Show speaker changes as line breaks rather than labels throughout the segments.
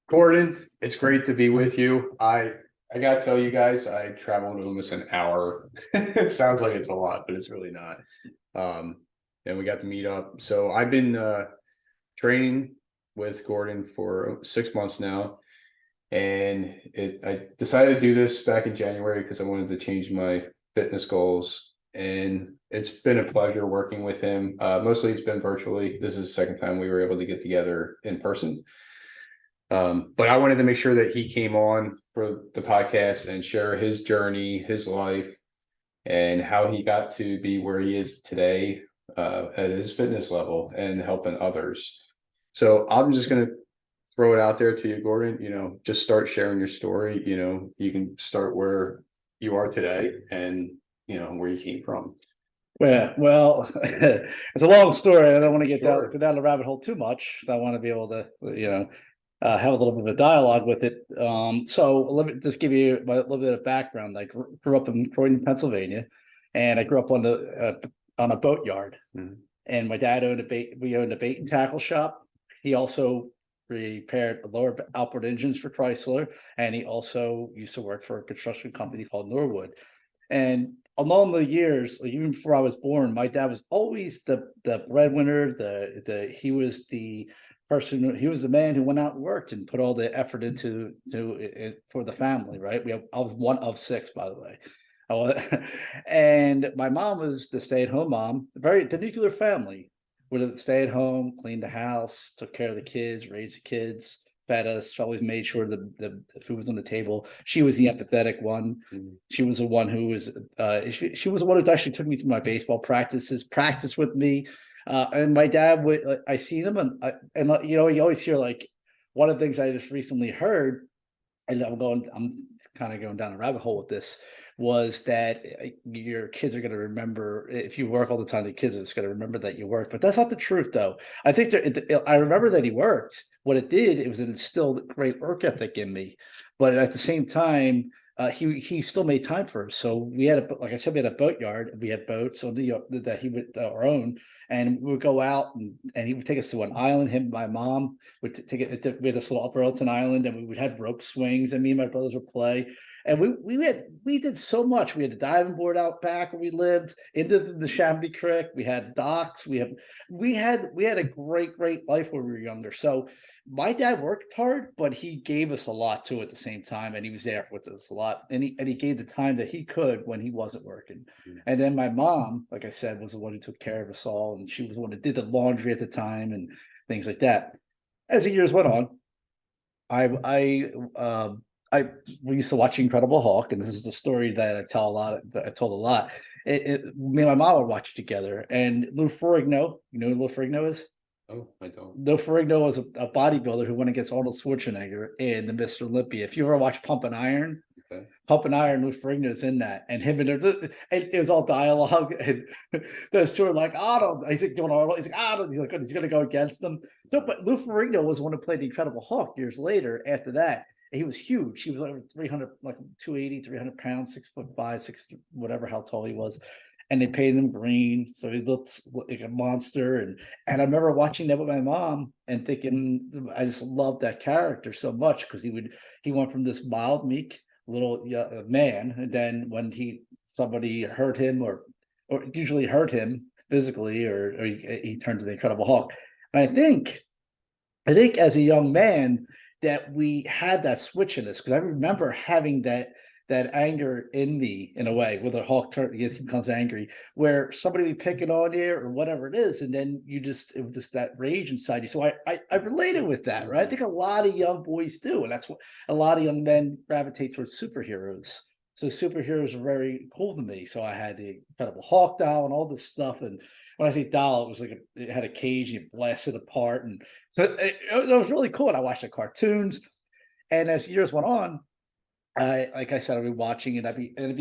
Gordon, it's great to be with you. I gotta tell you guys, I traveled almost an hour. It sounds like it's a lot, but it's really not. Um, and we got to meet up. So I've been training with Gordon for 6 months now, and I decided to do this back in January because I wanted to change my fitness goals, and it's been a pleasure working with him. Mostly it's been virtually. This is the second time we were able to get together in person. But I wanted to make sure that he came on for the podcast and share his journey, his life, and how he got to be where he is today at his fitness level and helping others. So I'm just going to throw it out there to you, Gordon. Just start sharing your story. You can start where you are today and, where you came from.
Well, it's a long story. I don't want to go
Sure.
down the rabbit hole too much. So I want to be able to, have a little bit of a dialogue with it. So let me just give you a little bit of background. I grew up in Croydon, Pennsylvania, and I grew up on a boat yard.
Mhm.
And my dad we owned a bait and tackle shop. He also repaired lower outboard engines for Chrysler, and he also used to work for a construction company called Norwood. And along the years, like even before I was born, my dad was always the breadwinner. He was the person. He was the man who went out and worked and put all the effort into it for the family. Right. I was one of six, by the way. And my mom was the stay-at-home mom. The nuclear family would have stay at home, cleaned the house, took care of the kids, raised the kids, fed us, always made sure the food was on the table. She was the empathetic one.
Mhm.
She was the one who was she was the one who actually took me to my baseball practices, practiced with me. And my dad would I seen him and you always hear like one of the things I just recently heard, and I'm kind of going down a rabbit hole with this, was that your kids are going to remember if you work all the time. The kids are just going to remember that you work, but that's not the truth, though. I think I remember that he worked. What it was it instilled great work ethic in me, but at the same time, he still made time for us. So we had like I said, we had a boat yard. We had boats on that he would our own, and we would go out and he would take us to an island. Him and my mom would take it. We had this little Upper Elton Island, and we would have rope swings, and me and my brothers would play. And we did so much. We had a diving board out back where we lived into the Shamby Creek. We had docks. We had a great life when we were younger. So my dad worked hard, but he gave us a lot too at the same time, and he was there with us a lot. And he gave the time that he could when he wasn't working. And then my mom, like I said, was the one who took care of us all, and she was the one who did the laundry at the time and things like that. As the years went on, I we used to watch Incredible Hulk, and this is the story that I tell a lot. That I told a lot. Me and my mom would watch it together, and Lou Ferrigno, you know who Lou Ferrigno is?
Oh, I don't.
Lou Ferrigno was a bodybuilder who went against Arnold Schwarzenegger in the Mr. Olympia. If you ever watched Pump and Iron,
Okay.
Pump and Iron, Lou Ferrigno's in that, and and it was all dialogue, and those two are like Arnold. He's like doing Arnold. He's like Arnold. He's going to go against them. So, but Lou Ferrigno was the one who played the Incredible Hulk years later. After that, he was huge. He was over 300, like 280, 300 pounds, 6'5", six whatever how tall he was. And they painted him green, so he looked like a monster. And I remember watching that with my mom and thinking, I just loved that character so much because he went from this mild, meek little man, and then when somebody hurt him or usually hurt him physically, or he turned to the Incredible Hulk. And I think as a young man that we had that switch in us, because I remember having that anger in me in a way where the Hulk he becomes angry, where somebody be picking on you or whatever it is, and then it was just that rage inside you. So I related with that, right? I think a lot of young boys do, and that's what a lot of young men gravitate towards superheroes. So superheroes are very cool to me. So I had the Incredible Hulk doll and all this stuff, and when I say doll, it was like it had a cage and you blast it apart, and so it was really cool. And I watched the cartoons, and as years went on, like I said, I'd be watching and I'd be in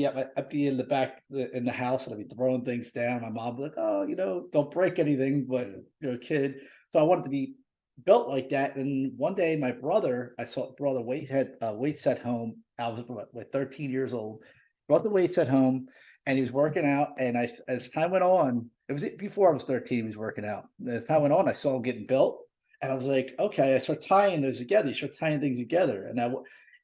the back in the house and I'd be throwing things down. My mom would be like, "Oh, don't break anything," but you're a kid, so I wanted to be built like that. And one day, I saw brother had weights at home. I was like 13 years old. Brought the weights at home, and he was working out. And as time went on, it was before I was 13. He was working out. As time went on, I saw him getting built. And I was like, okay, I start tying those together. You start tying things together.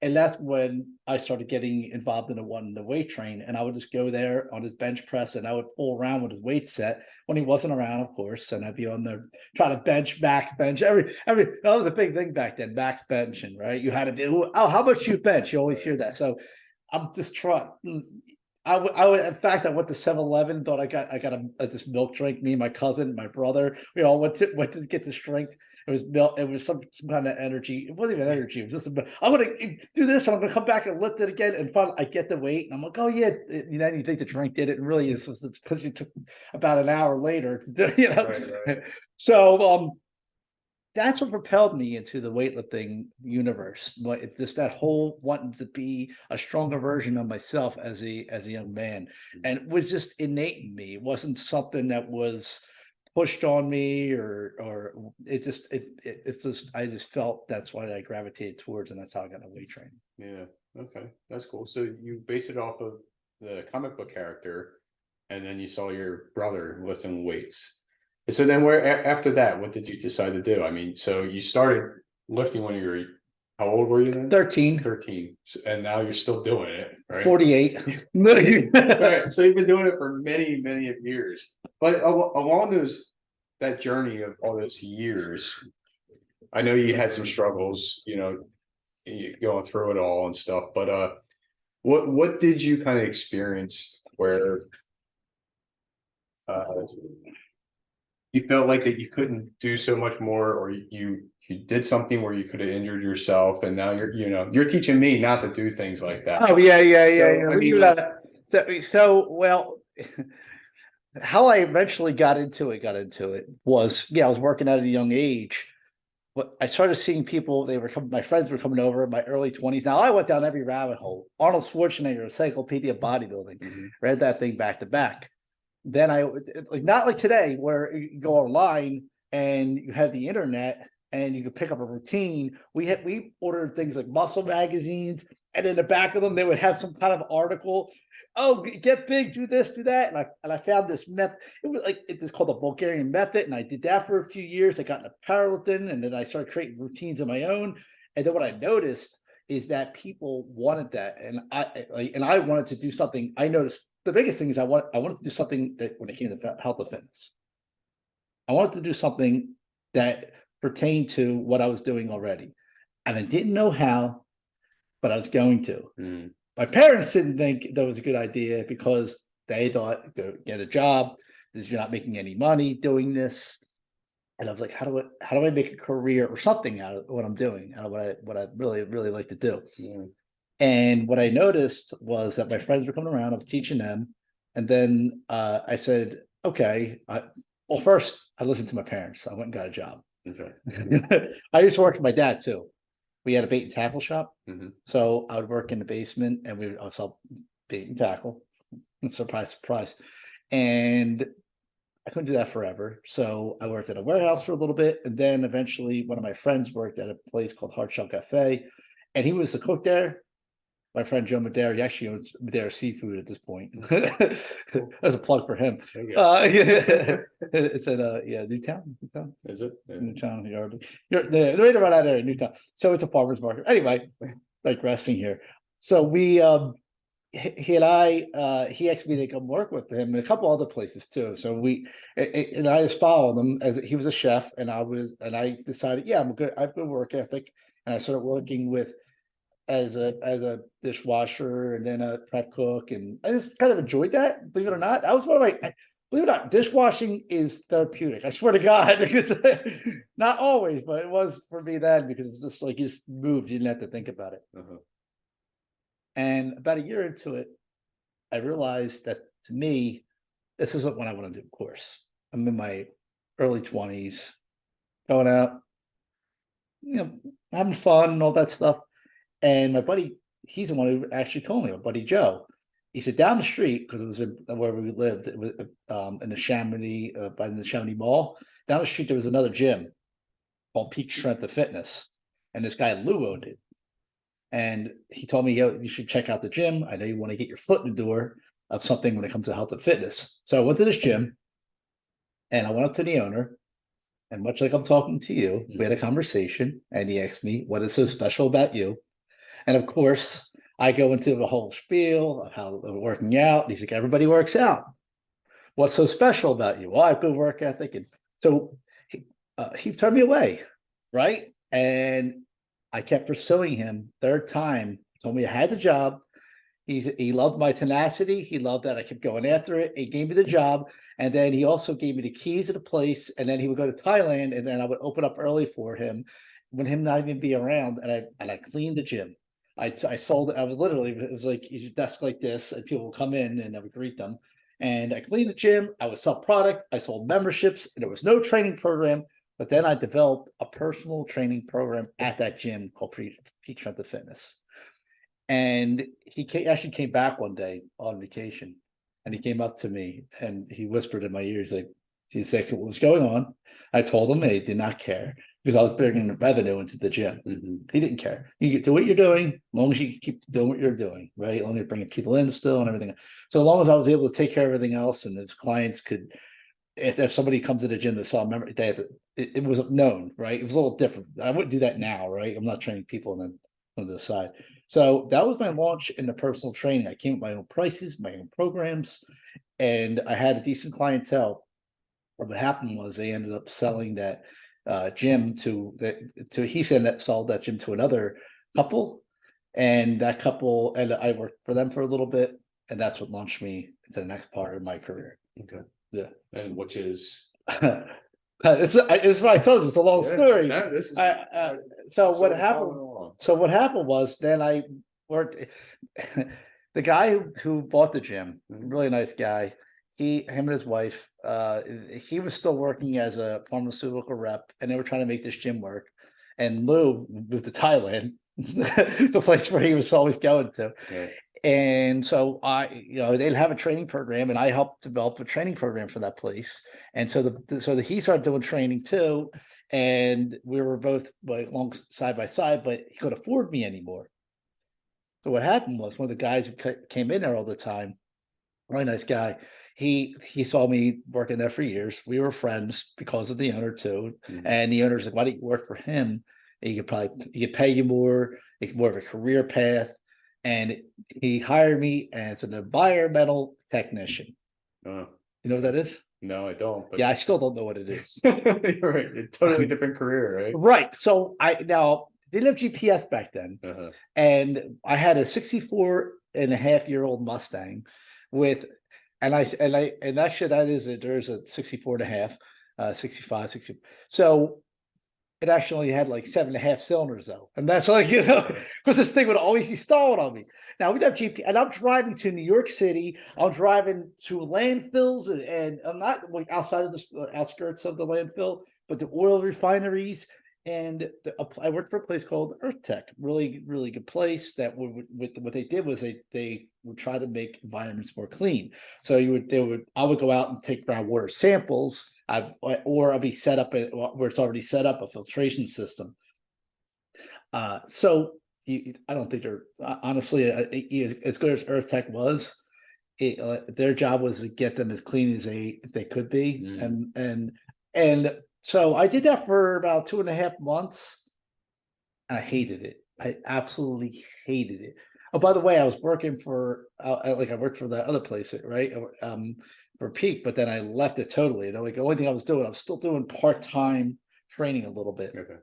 And that's when I started getting involved in the weight train. And I would just go there on his bench press and I would fool around with his weight set when he wasn't around, of course. And I'd be on there trying to bench, max bench, every that was a big thing back then, max benching, right? You had to do, oh, how much you bench? You always hear that. So I'm just trying. I would, in fact, I went to 7-Eleven, thought I got this milk drink. Me and my cousin, my brother, we all went to get the strength. It was milk. It was some kind of energy. It wasn't even energy. It was just. I'm gonna do this. And I'm gonna come back and lift it again. And finally, I get the weight, and I'm like, oh yeah. You think the drink did it, and really, it's because it took about an hour later to do.
Right.
So that's what propelled me into the weightlifting universe. But it's just that whole wanting to be a stronger version of myself as a young man, and it was just innate in me. It wasn't something that was pushed on me, or it's just I just felt that's what I gravitated towards, and that's how I got into weight training.
Yeah. Okay. That's cool. So you base it off of the comic book character, and then you saw your brother lifting weights. And so then after that, what did you decide to do? I mean, so you started lifting when you were, how old were you then?
13.
13. And now you're still doing it, right?
48.
Right. So you've been doing it for many, many years. But along that journey of all those years, I know you had some struggles, going through it all and stuff. But what did you kind of experience where you felt like that you couldn't do so much more, or you did something where you could have injured yourself, and now you're teaching me not to do things like that.
Oh yeah.
I
We
mean,
do that. So well, how I eventually got into it was, I was working at a young age, but I started seeing people. My friends were coming over in my early 20s. Now I went down every rabbit hole. Arnold Schwarzenegger, Encyclopedia of Bodybuilding, read that thing back to back. Then not like today where you go online and you have the internet and you can pick up a routine. We ordered things like muscle magazines, and in the back of them they would have some kind of article. Oh, get big, do this, do that, and I found this method. It was it's called the Bulgarian method, and I did that for a few years. I got into powerlifting, and then I started creating routines of my own. And then what I noticed is that people wanted that, and I wanted to do something. I noticed the biggest thing is I wanted to do something that when it came to health and fitness, I wanted to do something that pertained to what I was doing already. And I didn't know how, but I was going to. My parents didn't think that was a good idea because they thought, go get a job. You're not making any money doing this. And I was like, how do I make a career or something out of what I'm doing, out of what I really, really like to do?
Yeah.
And what I noticed was that my friends were coming around. I was teaching them, and then I said, "Okay." Well, first I listened to my parents. I went and got a job.
Okay.
I used to work with my dad too. We had a bait and tackle shop,
Mm-hmm.
so I would work in the basement, and we would also bait and tackle. Surprise, surprise! And I couldn't do that forever, so I worked at a warehouse for a little bit, and then eventually one of my friends worked at a place called Hard Shell Cafe, and he was the cook there. My friend Joe Madera, he actually owns Madera Seafood at this point. That's a plug for him. It's at Newtown.
Is it? Yeah.
Newtown, you're right around that area, Newtown. So it's a farmer's market. Anyway, digressing here. So he asked me to come work with him and a couple other places too. So and I just followed him as he was a chef, and I decided, I have good work ethic, and I started working with as a dishwasher and then a prep cook, and I just kind of enjoyed that. Believe it or not, that was one of my. Believe it or not, dishwashing is therapeutic. I swear to God, because not always, but it was for me then, because it's just like you just moved, you didn't have to think about it. And about a year into it, I realized that to me, this isn't what I want to do. Of course, I'm in my early 20s, going out, having fun and all that stuff. And my buddy, he's the one who actually told me, my buddy Joe. He said down the street, because it was where we lived, it was in the Chamonix, by the Chamonix Mall. Down the street, there was another gym called Peak Strength and Fitness, and this guy Lou owned it. And he told me, you should check out the gym. I know you want to get your foot in the door of something when it comes to health and fitness. So I went to this gym, and I went up to the owner, And much like I'm talking to you, we had a conversation and he asked me, what is so special about you? And of course, I go into the whole spiel of how we're working out. He's like, everybody works out. What's so special about you? Well, I have good work ethic. And so he turned me away, right? And I kept pursuing him. Third time, told me I had the job. He loved my tenacity. He loved that I kept going after it. He gave me the job. And then he also gave me the keys to the place. And then he would go to Thailand and then I would open up early for him when him not even be around. And I cleaned the gym. I sold it. I was literally, it was like your desk like this, and people would come in and I would greet them. And I cleaned the gym. I would sell product. I sold memberships. And there was no training program. But then I developed a personal training program at that gym called Peak Strength and Fitness. And actually came back one day on vacation, and he came up to me and he whispered in my ear, he's like, he's asking what was going on. I told him he did not care because I was bringing the revenue into the gym. He didn't care. You do what you're doing, as long as you keep doing what you're doing, right? As long as you're bringing people in still and everything. So as long as I was able to take care of everything else, and his clients could, if somebody comes to the gym that saw a member, it was known, right? It was a little different. I wouldn't do that now, right? I'm not training people and then on the side. So that was my launch in the personal training. I came with my own prices, my own programs, and I had a decent clientele. But what happened was they ended up selling that gym he said that sold that gym to another couple, and that couple, and I worked for them for a little bit, and that's what launched me into the next part of my career.
Okay.
Yeah.
And which is
it's what I told you. It's a long story.
This is
so what happened? So what happened was then I worked. The guy who bought the gym, really nice guy. Him and his wife. He was still working as a pharmaceutical rep, and they were trying to make this gym work. And Lou moved to Thailand, the place where he was always going to.
Okay.
And so they'd have a training program, and I helped develop a training program for that place. And so he started doing training too, and we were both like long side by side, but he couldn't afford me anymore. So what happened was one of the guys who came in there all the time, really nice guy. He saw me working there for years. We were friends because of the owner too. And the owner's like, why don't you work for him? He could pay you more, more of a career path. And he hired me as an environmental technician. You know what that is?
No, I don't. But...
Yeah, I still don't know what it is.
You're right. A totally different career, right?
Right. So I didn't have GPS back then. And I had a 64.5-year-old Mustang with, and actually there's a 64.5, 65, 60. So it actually had like 7.5 cylinders though. And that's like, because this thing would always be stalling on me. Now we have GPS, and I'm driving to New York City. I'm driving to landfills, and I'm not like outside of the outskirts of the landfill, but the oil refineries. And I worked for a place called Earth Tech, really, really good place. That what they did was they would try to make environments more clean. So I would go out and take groundwater samples, or I'll be set up where it's already set up a filtration system. So I don't think they're honestly as good as Earth Tech was. Their job was to get them as clean as they could be, and so I did that for about 2.5 months, and I hated it. I absolutely hated it. Oh, by the way, I was working for I worked for the other place, right? For Peak, but then I left it totally. Like the only thing I was still doing part-time training a little bit.
Okay.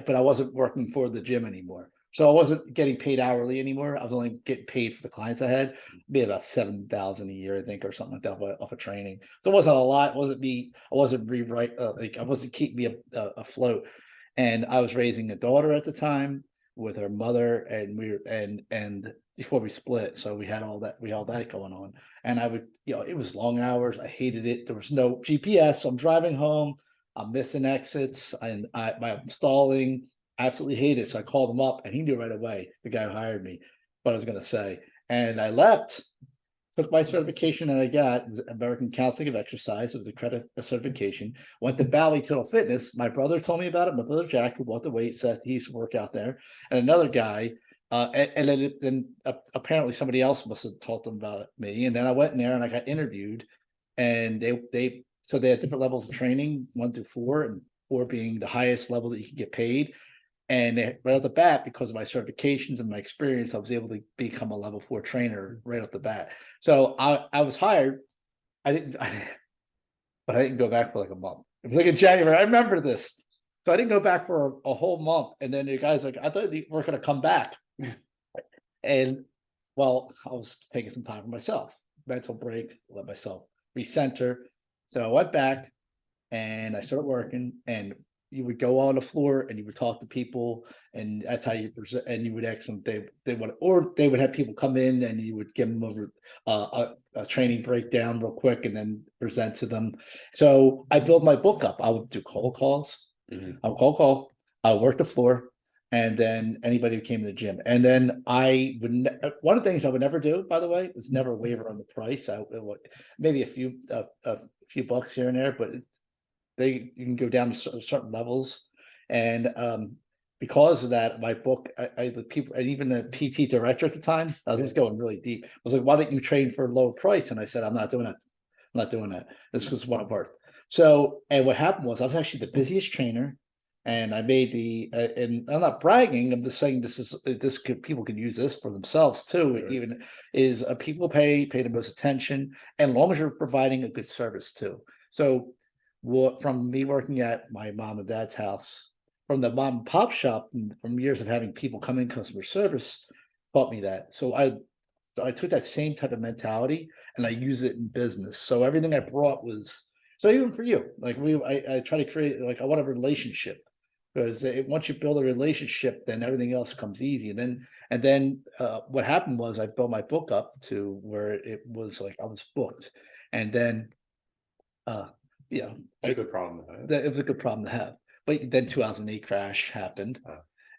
But I wasn't working for the gym anymore. So I wasn't getting paid hourly anymore. I was only getting paid for the clients I had, be about $7,000 a year, I think, or something like that off of training. So it wasn't a lot. It wasn't me. I wasn't I wasn't keeping me afloat. And I was raising a daughter at the time with her mother, and and before we split, so we had all that going on. And I would, it was long hours. I hated it. There was no GPS. So I'm driving home. I'm missing exits, and I'm stalling. I absolutely hate it. So I called him up, and he knew right away, the guy who hired me, what I was going to say. And I left, took my certification, and I got American Counseling of Exercise. It was a certification. Went to Bally Total Fitness. My brother told me about it. My brother Jack, who bought the weight set, he used to work out there, and another guy. And then apparently somebody else must have told them about me. And then I went in there and I got interviewed, and they so they had different levels of training, 1 through 4, and 4 being the highest level that you can get paid. And right off the bat, because of my certifications and my experience, I was able to become a level 4 trainer right off the bat. So I was hired. I didn't, but I didn't go back for like a month. It was like in January. I remember this. So I didn't go back for a whole month. And then the guy's like, I thought you were going to come back. And well, I was taking some time for myself, mental break, let myself recenter. So I went back and I started working, and you would go on the floor and you would talk to people, and that's how you present. And you would ask them, they would, or they would have people come in and you would give them over a training breakdown real quick and then present to them. So I built my book up. I would do cold calls. I would call. I would work the floor, and then anybody who came to the gym. And then I would one of the things I would never do, by the way, is never waver on the price. I would, maybe a few bucks here and there, but you can go down to certain levels. And because of that, my book, the people, and even the PT director at the time, I was just going really deep. I was like, why don't you train for a low price? And I said, I'm not doing that. I'm not doing that. This is what I'm worth. So, and what happened was I was actually the busiest trainer, and I made and I'm not bragging. I'm just saying people can use this for themselves too.
Sure.
Even is people pay the most attention, and as long as you're providing a good service too. So from me working at my mom and dad's house, from the mom and pop shop, and from years of having people come in customer service, taught me that. So I took that same type of mentality and I use it in business. So everything I brought was, so even for you, like I try to create, like I want a relationship, because once you build a relationship, then everything else comes easy. And then what happened was I built my book up to where it was like I was booked, and then you know,
It's a good problem to have.
it was a good problem to have. But then 2008 crash happened,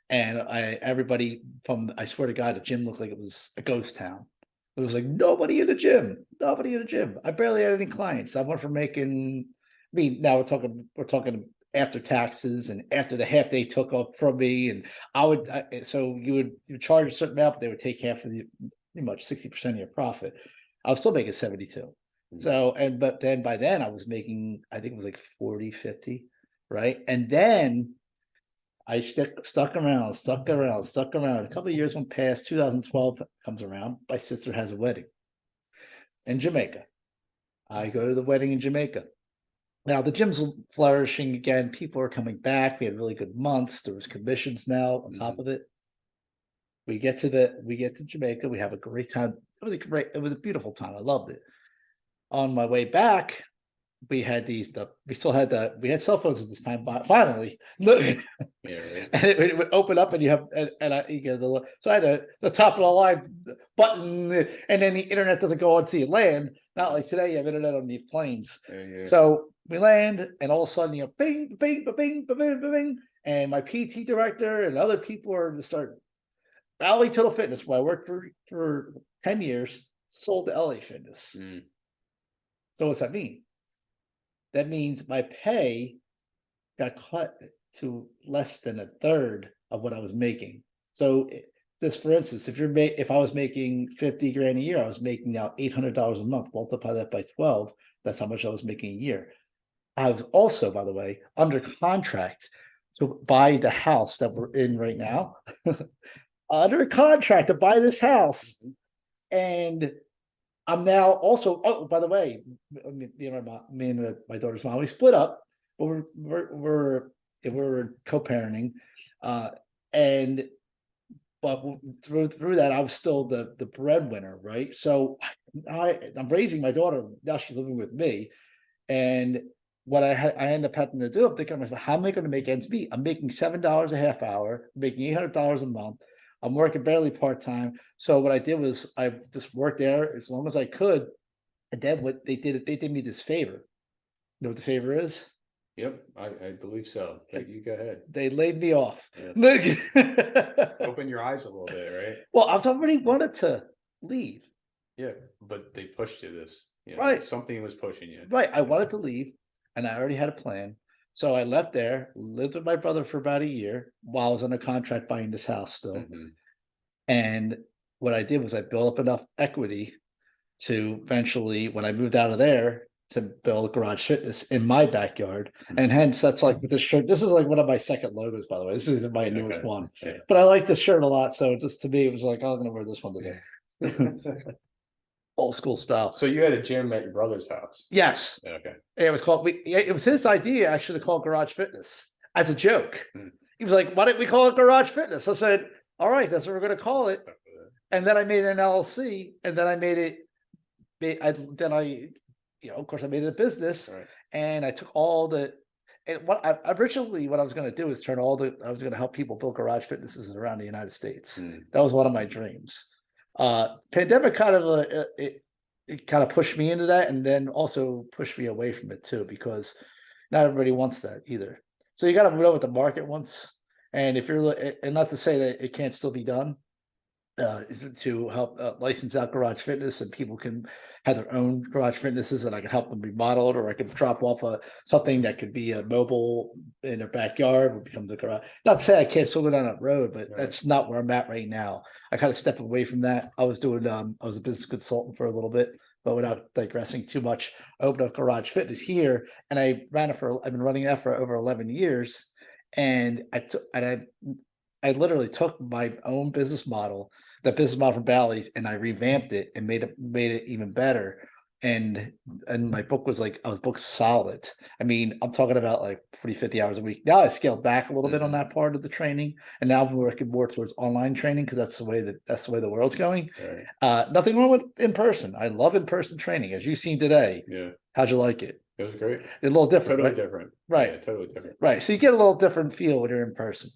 and everybody from, I swear to God, the gym looked like it was a ghost town. It was like nobody in the gym, nobody in the gym. I barely had any clients. I went from making, I mean, now we're talking after taxes and after the half they took off from me, and so you charge a certain amount, but they would take half of pretty much 60% of your profit. I was still making 72. So, but then by then I was making, I think it was like 40, 50, right? And then I stuck around. A couple of years went past. 2012 comes around. My sister has a wedding in Jamaica. I go to the wedding in Jamaica. Now the gym's flourishing again. People are coming back. We had really good months. There was commissions now on top of it. We get to Jamaica. We have a great time. It was a beautiful time. I loved it. On my way back, we had we had cell phones at this time, but finally, look,
Yeah, right.
and it would open up, and you have, you get so I had the top of the line button, and then the internet doesn't go onto your land. Not like today, you have internet on these planes.
Yeah.
So we land, and all of a sudden, bing, bing, bing, bing, bing, bing, and my PT director and other people are to start LA Total Fitness, where I worked for 10 years, sold to LA Fitness. So what's that mean? That means my pay got cut to less than a third of what I was making. So just for instance, if I was making 50 grand a year, I was making now $800 a month. Multiply that by 12. That's how much I was making a year. I was also, by the way, under contract to buy the house that we're in right now. Under contract to buy this house, and I'm now also, oh, by the way, me and my daughter's mom, we split up, but we're co-parenting, and but through that, I was still the breadwinner, right? So I'm raising my daughter now; she's living with me, and what I end up having to do, I'm thinking, how am I going to make ends meet? I'm making $7 a half hour, making $800 a month. I'm working barely part-time. So what I did was I just worked there as long as I could. And then what they did me this favor. You know what the favor is?
Yep, I believe so. But you go ahead.
They laid me off.
Yeah. Open your eyes a little bit, right?
Well, I was already wanted to leave.
Yeah, but they pushed you this.
Right.
Something was pushing you.
Right. I wanted to leave, and I already had a plan. So I left there, lived with my brother for about a year while I was under contract buying this house still. And what I did was I built up enough equity to eventually, when I moved out of there, to build garage fitness in my backyard. And hence that's like with this shirt. This is like one of my second logos, by the way. This isn't my newest
Okay.
one.
Yeah.
But I like this shirt a lot. So just to me, it was like, oh, I'm gonna wear this one today. Old school style.
So you had a gym at your brother's house?
Yes.
Okay.
It was called it was his idea actually to call it Garage Fitness as a joke. He was like, why didn't we call it Garage Fitness? I said, all right, that's what we're gonna call it. And then I made an LLC, and then I made it. Of course, I made it a business,
Right.
and I took all the. And what I originally, what I was going to do is I was going to help people build garage fitnesses around the United States. That was one of my dreams. Pandemic kind of it kind of pushed me into that, and then also pushed me away from it too, because not everybody wants that either. So you got to know what the market wants, and if you're, and not to say that it can't still be done. Is to help license out garage fitness, and people can have their own garage fitnesses, and I can help them remodel it, or I can drop off something that could be a mobile in their backyard, would become the garage. Not to say I can't still go down that road, but that's not where I'm at right now. I kind of stepped away from that. I was doing I was a business consultant for a little bit, but without digressing too much, I opened up garage fitness here, and I've been running that for over 11 years, and I literally took my own business model, the business model from Bally's, and I revamped it and made it even better. And my book was I was booked solid. I mean, I'm talking about like 40, 50 hours a week. Now I scaled back a little bit on that part of the training, and now I'm working more towards online training, because that's the way the world's going.
Right.
Nothing wrong with in person. I love in person training, as you've seen today.
Yeah.
How'd you like it?
It was great.
A little different.
Totally
right?
different.
Right.
Yeah, totally different.
Right. So you get a little different feel when you're in person.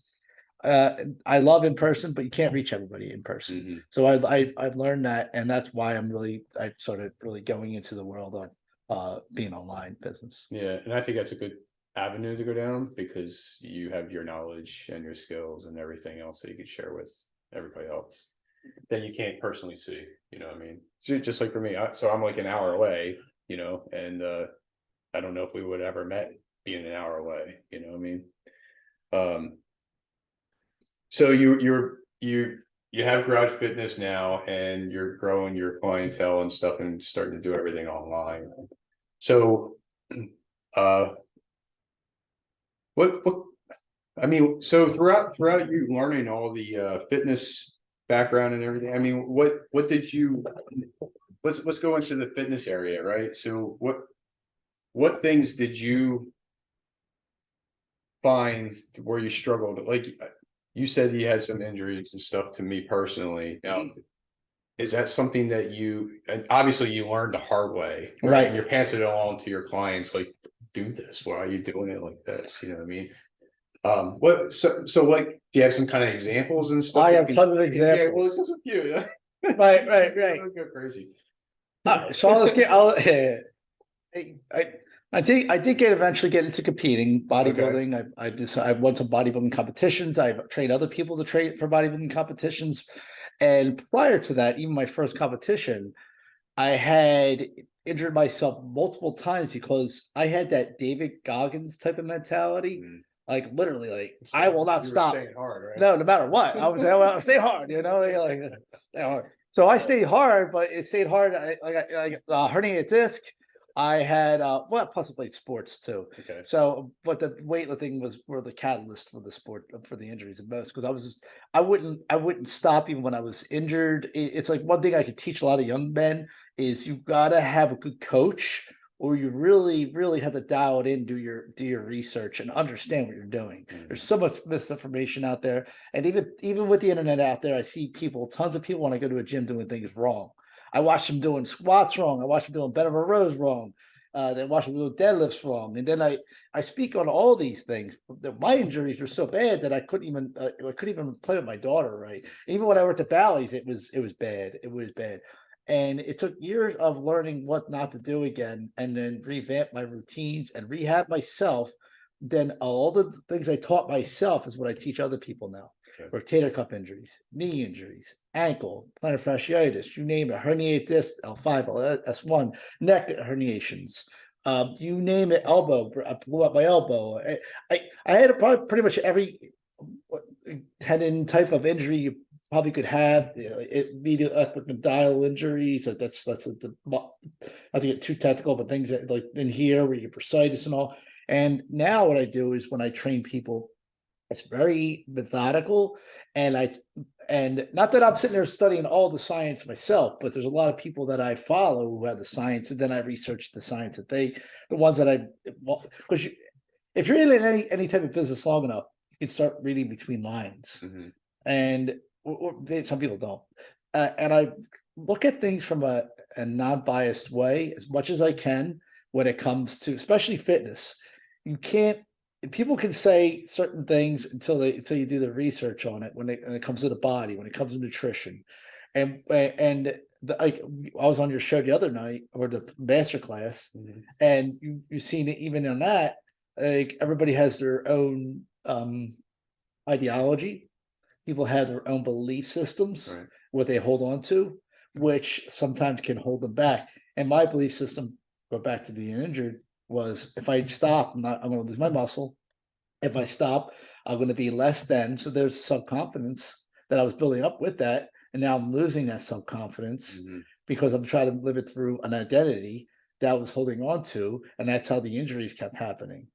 I love in person, but you can't reach everybody in person. So I've learned that, and that's why I started really going into the world of being online business.
Yeah, and I think that's a good avenue to go down, because you have your knowledge and your skills and everything else that you could share with everybody else that you can't personally see. You know what I mean? So just like for me, so I'm like an hour away, and I don't know if we would have ever met being an hour away. You know what I mean? So you have garage fitness now, and you're growing your clientele and stuff, and starting to do everything online. So, what I mean, so throughout you learning all the fitness background and everything, I mean, what did you let's go into the fitness area, right? So what things did you find where you struggled? Like, you said you had some injuries and stuff. To me personally, now, is that something that and obviously you learned the hard way, right? And you're passing it along to your clients, like, do this. Why are you doing it like this? You know what I mean? So like, do you have some kind of examples and stuff?
I have tons of examples.
Yeah, well, it's just a few. Yeah.
Right.
Don't go crazy.
So I did eventually get into competing bodybuilding. Okay. I won some bodybuilding competitions. I've trained other people to train for bodybuilding competitions. And prior to that, even my first competition, I had injured myself multiple times, because I had that David Goggins type of mentality. Like, literally, like, so I will not stop.
Hard, right?
No matter what. I was like, well, stay hard, So I stayed hard, but it stayed hard. I herniated disc. I had plus I played sports too.
Okay.
So, but the weightlifting were the catalyst for the sport, for the injuries the most, because I wouldn't stop even when I was injured. It's like one thing I could teach a lot of young men is you gotta have a good coach, or you really, really have to dial it in, do your research and understand what you're doing. There's so much misinformation out there, and even with the internet out there, I see tons of people when I go to a gym doing things wrong. I watch them doing squats wrong. I watch them doing bent over rows wrong. Then watch them doing deadlifts wrong. And then I speak on all these things. My injuries were so bad that I couldn't even play with my daughter right. Even when I worked at Bally's, it was bad. It was bad. And it took years of learning what not to do again, and then revamp my routines and rehab myself. Then all the things I taught myself is what I teach other people now. Okay. Rotator cuff injuries, knee injuries, ankle, plantar fasciitis, you name it, herniated disc, L5, S1, neck herniations, you name it, elbow, I blew up my elbow. I had probably pretty much every tendon type of injury probably could have immediate epidural injuries. That's not to get too technical, but things that like in here where you get bursitis and all. And now what I do is when I train people, it's very methodical, and not that I'm sitting there studying all the science myself, but there's a lot of people that I follow who have the science, and then I research the science that the ones that because if you're in any type of business long enough, you can start reading between lines, and some people don't. And I look at things from a non-biased way as much as I can when it comes to especially fitness. You can't. People can say certain things until you do the research on it when it comes to the body, when it comes to nutrition, and like I was on your show the other night or the master class, and you've seen it even in that. Like everybody has their own ideology. People have their own belief systems,
Right.
what they hold on to, which sometimes can hold them back. And my belief system, go back to being injured, was if I stop, I'm going to lose my muscle. If I stop, I'm going to be less than. So there's self-confidence that I was building up with that. And now I'm losing that self-confidence because I'm trying to live it through an identity that I was holding on to. And that's how the injuries kept happening.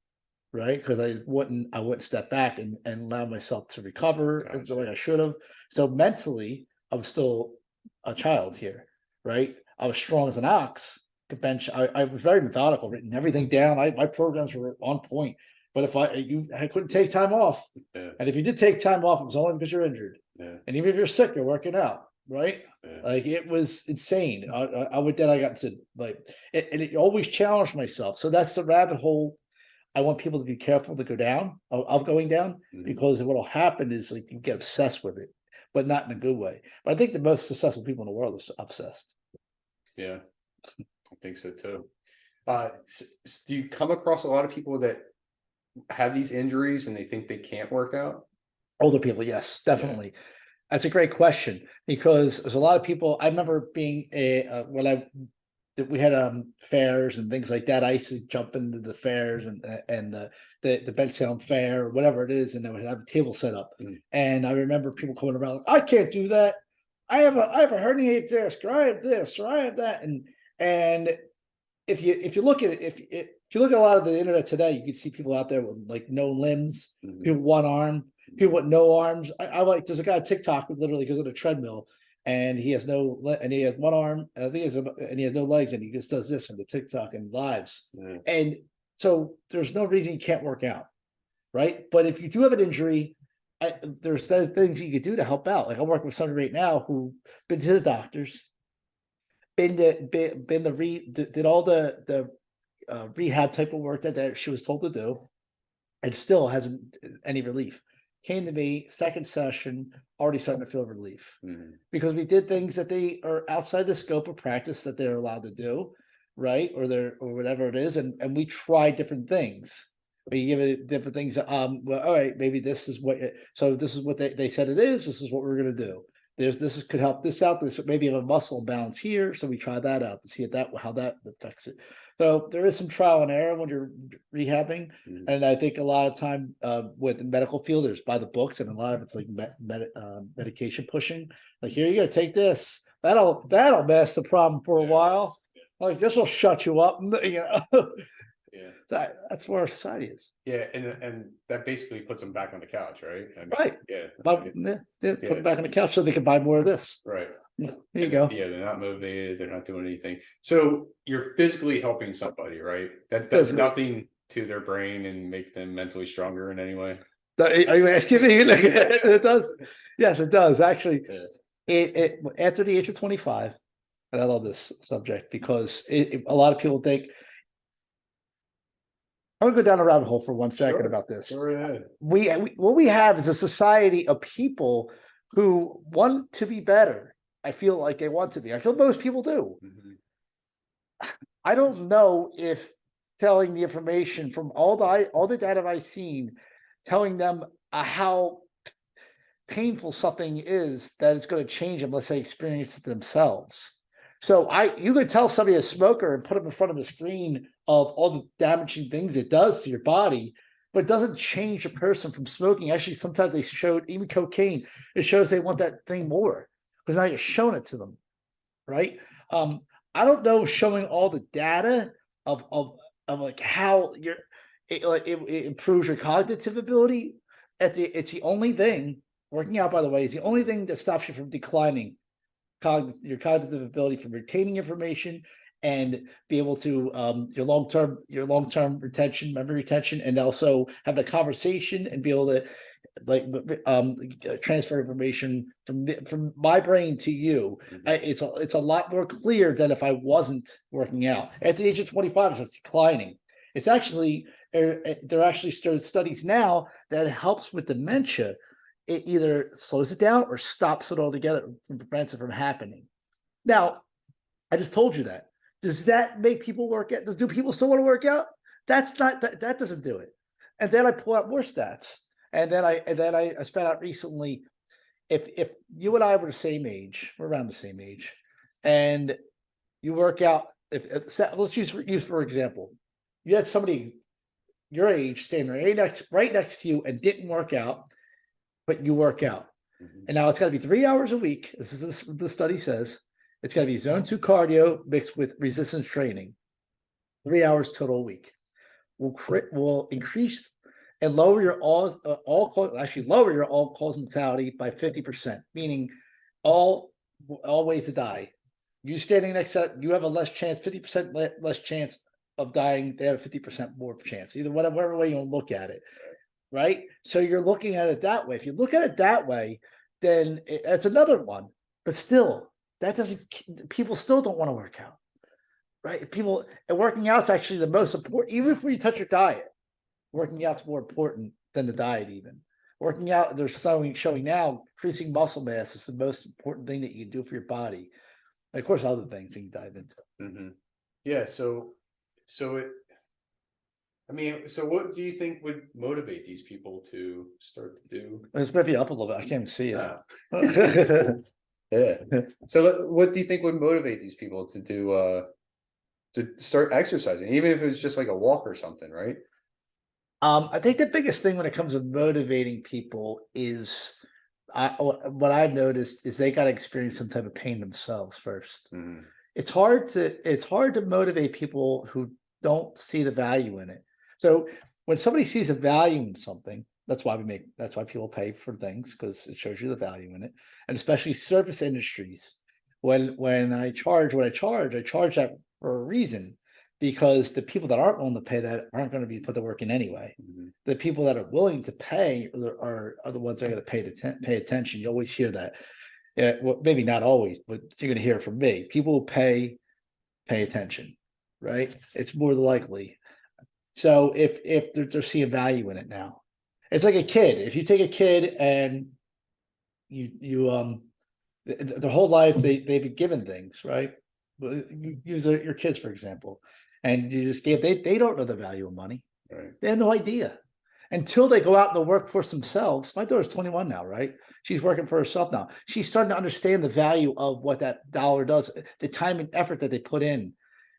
Right. Because I wouldn't step back and allow myself to recover the way I should have. So mentally, I was still a child here. Right. I was strong as an ox. Could bench. I was very methodical, written everything down. My programs were on point. But if I couldn't take time off, and if you did take time off, it was only because you're injured. And even if you're sick, you're working out, right? Like it was insane. I got to like, and it always challenged myself. So that's the rabbit hole. I want people to be careful to go down of going down, because what will happen is like you get obsessed with it, but not in a good way. But I think the most successful people in the world are obsessed.
Yeah, I think so too. Do you come across a lot of people that have these injuries and they think they can't work out?
Older people, yes, definitely. That's a great question, because there's a lot of people. I remember being when we had fairs and things like that. I used to jump into the fairs and the Bensound fair or whatever it is, and I would have a table set up. And I remember people coming around like, I can't do that. I have a herniated disc, or I have this, or I have that, and if you look at it, if you look at a lot of the internet today, you can see people out there with like no limbs, people with one arm, people with no arms. I like, there's a guy on TikTok who literally goes on a treadmill and he has and he has one arm, and he has no legs, and he just does this on the TikTok and lives. And so there's no reason you can't work out, right? But if you do have an injury, there's things you could do to help out. Like I'm working with somebody right now who been to the doctors, did all the rehab type of work that she was told to do, and still hasn't any relief. Came to me, second session, already starting to feel relief, because we did things that they are outside the scope of practice that they're allowed to do, right? Or whatever it is, and we try different things. We give it different things. Well, all right, maybe this is what. So this is what they said it is. This is what we're going to do. This could help this out. This maybe have a muscle balance here, so we try that out to see how that affects it. So there is some trial and error when you're rehabbing, and I think a lot of time with the medical field, there's by the books, and a lot of it's like medication pushing. Like here, you got to take this. That'll mask the problem for a while. Like this will shut you up. You know. That's where our society is.
Yeah, and that basically puts them back on the couch, right?
Right. Put them back on the couch so they can buy more of this.
Right.
There you go.
Yeah, they're not motivated. They're not doing anything. So you're physically helping somebody, right? That does nothing to their brain and make them mentally stronger in any way.
Are you asking me? It does. Yes, it does. Actually, it after the age of 25, and I love this subject because a lot of people think. I'm gonna go down a rabbit hole for 1 second about this. What we have is a society of people who want to be better. I feel like they want to be. I feel most people do. I don't know if telling the information from all the data I've seen, telling them how painful something is, that it's going to change unless they experience it themselves. So you could tell somebody a smoker and put them in front of the screen of all the damaging things it does to your body, but it doesn't change a person from smoking. Actually, sometimes they showed even cocaine, it shows they want that thing more because now you're showing it to them, right? I don't know showing all the data of like how it improves your cognitive ability. It's the only thing working out, by the way, is the only thing that stops you from declining your cognitive ability from retaining information and be able to your long-term retention, memory retention, and also have a conversation and be able to like transfer information from my brain to you. It's a lot more clear than if I wasn't working out. At the age of 25, it's declining. It's actually there are actually studies now that it helps with dementia. It either slows it down or stops it altogether and prevents it from happening. Now, I just told you that. Does that make people work out? Do people still want to work out? That's not that doesn't do it. And then I pull out more stats. And then I found out recently if you and I were the same age, we're around the same age, and you work out, if let's use for example, you had somebody your age standing right next to you and didn't work out, but you work out. And now it's got to be 3 hours a week. This is what the study says. It's got to be zone 2 cardio mixed with resistance training. 3 hours total a week. Will increase and lower your lower your all cause mortality by 50%, meaning all ways to die. You standing next to you have a less chance, 50% less chance of dying. They have a 50% more chance. Either whatever way you want to look at it. Right? So you're looking at it that way. If you look at it that way, then that's another one. But still, that doesn't, people still don't want to work out. Right? People, and working out is actually the most important, even if you touch your diet, working out's more important than the diet, even. Working out, they're showing now, increasing muscle mass is the most important thing that you can do for your body. And of course, other things you can dive into.
Yeah. So what do you think would motivate these people to start to do?
This might be up a little bit. I can't even see it.
Yeah. So what do you think would motivate these people to start exercising, even if it was just like a walk or something, right?
I think the biggest thing when it comes to motivating people is what I've noticed is they got to experience some type of pain themselves first. It's hard to motivate people who don't see the value in it. So when somebody sees a value in something, that's why people pay for things, because it shows you the value in it. And especially service industries. When I charge what I charge that for a reason, because the people that aren't willing to pay that aren't going to be put the work in anyway. The people that are willing to pay are the ones that are going to pay attention. You always hear that. Yeah, well, maybe not always, but you're going to hear it from me. People who pay attention, right? It's more likely. So if they're seeing value in it now, it's like a kid. If you take a kid and their whole life they've been given things, right? You use your kids for example, and you just give they don't know the value of money.
Right.
They have no idea until they go out in the workforce themselves. My daughter's 21 now, right? She's working for herself now. She's starting to understand the value of what that dollar does, the time and effort that they put in.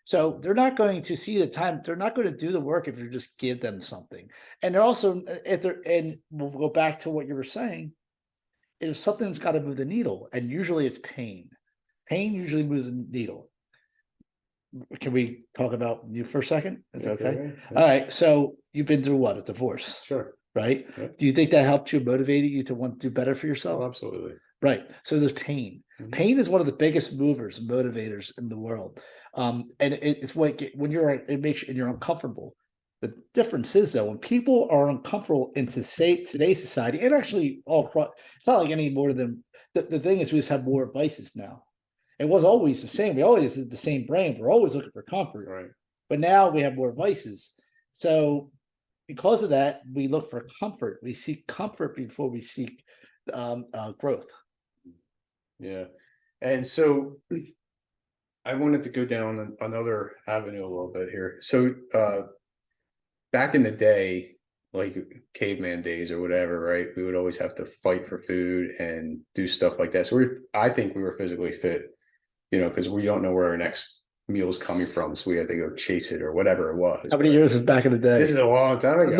So they're not going to see the time. They're not going to do the work if you just give them something. And they're also, and we'll go back to what you were saying, is something's got to move the needle. And usually it's pain. Pain usually moves the needle. Can we talk about you for a second? Is that okay? Yeah. All right. So you've been through what? A divorce.
Sure.
Right?
Yeah.
Do you think that helped you, motivated you to want to do better for yourself?
Oh, absolutely.
Right. So there's pain. Pain is one of the biggest movers and motivators in the world. And it's when you're uncomfortable. The difference is though, when people are uncomfortable in today's society, and actually it's not like any more than the thing is we just have more vices now. It was always the same. We always had the same brain. We're always looking for comfort.
Right.
But now we have more vices. So because of that, we look for comfort. We seek comfort before we seek growth.
Yeah. And so I wanted to go down another avenue a little bit here. So back in the day, like caveman days or whatever, right? We would always have to fight for food and do stuff like that. So I think we were physically fit, because we don't know where our next meal's coming from, so we had to go chase it or whatever it was.
How many years is back in the day?
This is a long time ago.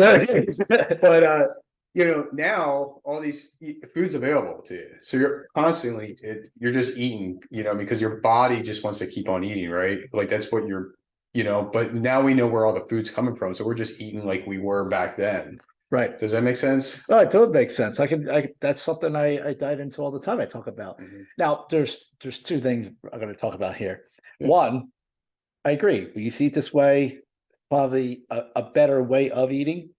But now all these food's available to you, so you're constantly you're just eating, because your body just wants to keep on eating, right? Like that's what you're, but now we know where all the food's coming from, so we're just eating like we were back then.
Right.
Does that make sense?
No, it totally makes sense. That's something I dive into all the time. I talk about. Now, there's two things I'm going to talk about here.
Yeah.
One, I agree. You see it this way, probably a better way of eating.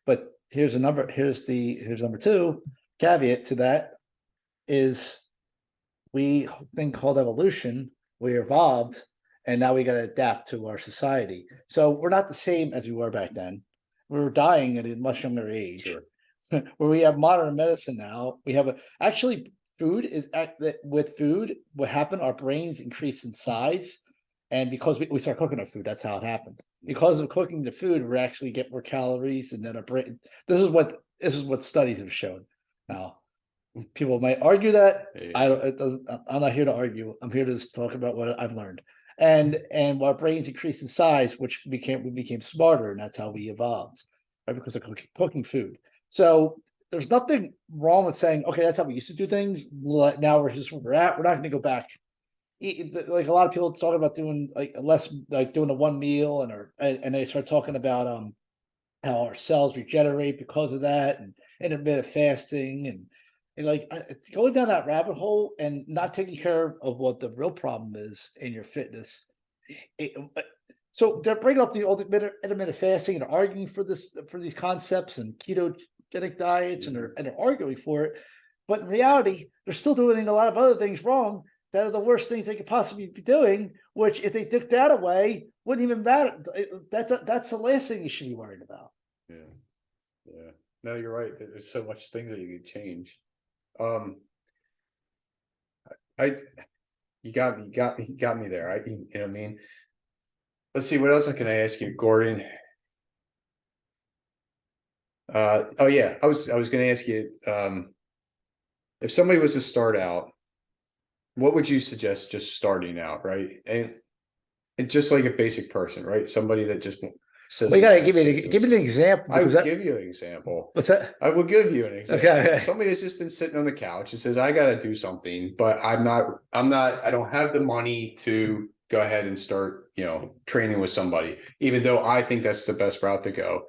But here's number two caveat to that is thing called evolution. We evolved, and now we got to adapt to our society. So we're not the same as we were back then. We were dying at a much younger age.
Sure.
Where we have modern medicine now, we have with food, what happened? Our brains increase in size, and because we start cooking our food, that's how it happened. Because of cooking the food, we actually get more calories, and then our brain. This is what studies have shown. Now, people might argue that. I'm not here to argue. I'm here to just talk about what I've learned. And our brains increase in size, which we became smarter, and that's how we evolved, right? Because of cooking food. So there's nothing wrong with saying, okay, that's how we used to do things. Now we're just where we're at. We're not going to go back. Like a lot of people talk about doing doing a one meal, and they start talking about how our cells regenerate because of that, and intermittent fasting, and like going down that rabbit hole and not taking care of what the real problem is in your fitness. So they're bringing up the old intermittent fasting and arguing for these concepts and ketogenic diets, and they're arguing for it. But in reality, they're still doing a lot of other things wrong that are the worst things they could possibly be doing, which if they took that away, wouldn't even matter. That's the last thing you should be worried about.
Yeah. No, you're right. There's so much things that you could change. You got me there. You know what I mean? Let's see, what else can I ask you, Gordon? Oh yeah, I was going to ask you, if somebody was to start out, what would you suggest just starting out, right? And just like a basic person, right? Somebody that just says.
Well, you gotta give me an example.
I would give you an example.
What's that?
I will give you an example.
Okay.
Somebody that's just been sitting on the couch and says, I got to do something, but I don't have the money to go ahead and start, training with somebody, even though I think that's the best route to go.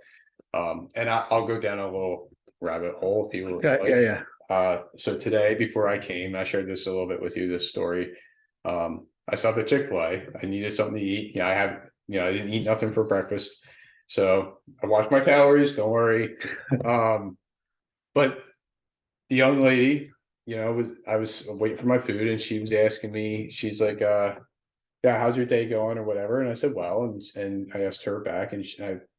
And I'll go down a little rabbit hole if you would like.
Yeah.
So today, before I came, I shared this a little bit with you, this story. I stopped at Chick-fil-A. I needed something to eat. I didn't eat nothing for breakfast. So I watched my calories, don't worry. But the young lady, I was waiting for my food, and she was asking me, she's like, yeah, how's your day going or whatever? And I said, well, and I asked her back, and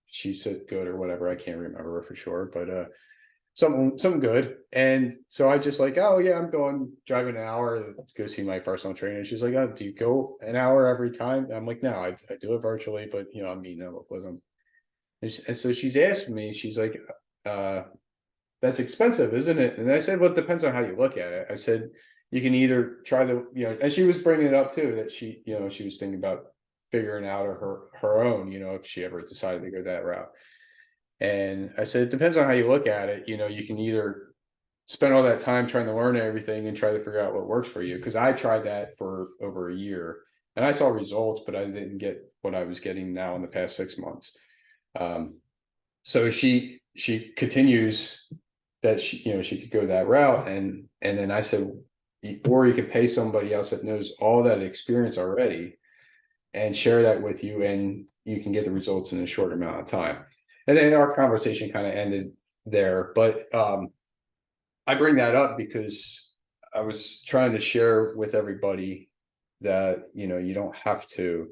she said good or whatever. I can't remember for sure, but something good. And so I just like, oh yeah, I'm driving an hour to go see my personal trainer. She's like, oh, do you go an hour every time? I'm like, no, I do it virtually, but I'm meeting up with them. And so she's asked me, she's like, that's expensive, isn't it? And I said, well, it depends on how you look at it. I said, you can either try to, and she was bringing it up too, that she was thinking about figuring out her own, if she ever decided to go that route. And I said, it depends on how you look at it. You can either spend all that time trying to learn everything and try to figure out what works for you. Because I tried that for over a year and I saw results, but I didn't get what I was getting now in the past 6 months. So she continues that she could go that route. And then I said, or you could pay somebody else that knows all that experience already and share that with you, and you can get the results in a short amount of time. And then our conversation kind of ended there. But I bring that up because I was trying to share with everybody that, you don't have to.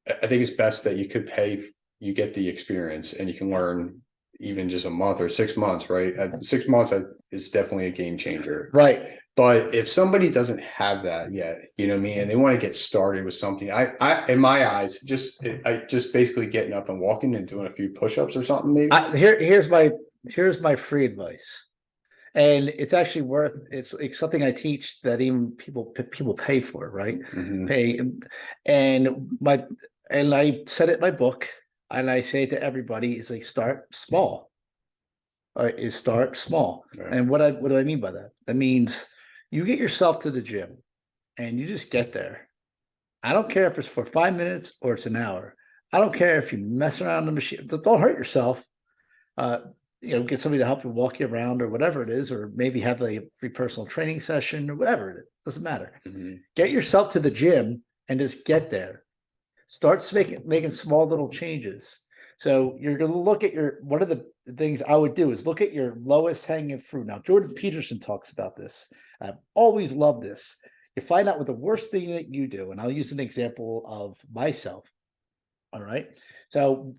I think it's best that you could pay, you get the experience and you can learn even just a month or 6 months, right? 6 months is definitely a game changer.
Right.
But if somebody doesn't have that yet, and they want to get started with something, I in my eyes, just basically getting up and walking and doing a few push-ups or something, maybe.
Here's my free advice. And it's actually worth it's something I teach that even people pay for, right?
Mhm.
Pay and I said it in my book, and I say it to everybody is like start small. Is start small.
Right.
And what do I mean by that? That means you get yourself to the gym and you just get there. I don't care if it's for 5 minutes or it's an hour. I don't care if you mess around the machine. Don't hurt yourself. Uh, get somebody to help you walk you around or whatever it is, or maybe have a free personal training session or whatever it is. Doesn't matter.
Mhm.
Get yourself to the gym and just get there. Start making small little changes. So you're going to look at one of the things I would do is look at your lowest hanging fruit. Now, Jordan Peterson talks about this. I've always loved this. You find out what the worst thing that you do. And I'll use an example of myself. All right. So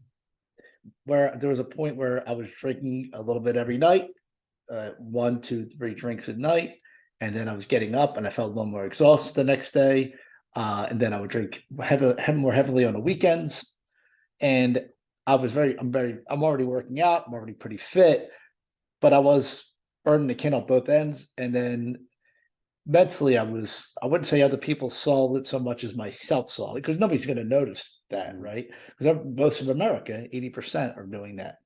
where there was a point where I was drinking a little bit every night, 1, 2, 3 drinks a night. And then I was getting up and I felt a little more exhausted the next day. And then I would drink more heavily on the weekends. And I'm already working out. I'm already pretty fit, but I was burning the candle at both ends. And then mentally, I wouldn't say other people saw it so much as myself saw it, because nobody's going to notice that, right? Because most of America, 80% are doing that.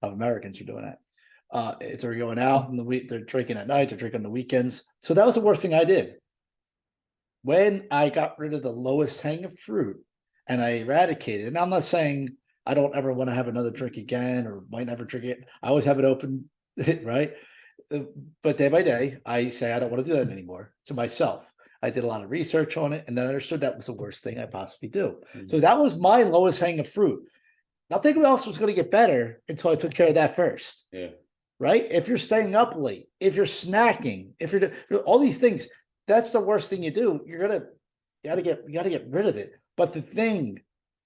Of Americans are doing that. If they're going out in the week, they're drinking at night, they're drinking on the weekends. So that was the worst thing I did. When I got rid of the lowest hanging fruit and I eradicated, and I'm not saying I don't ever want to have another drink again or might never drink it. I always have it open, right? But day by day, I say I don't want to do that anymore to myself. I did a lot of research on it and then I understood that was the worst thing I possibly do. So that was my lowest hanging fruit. Nothing else was going to get better until I took care of that first.
Yeah.
Right? If you're staying up late, if you're snacking, if you're all these things, that's the worst thing you do. You gotta get rid of it. But the thing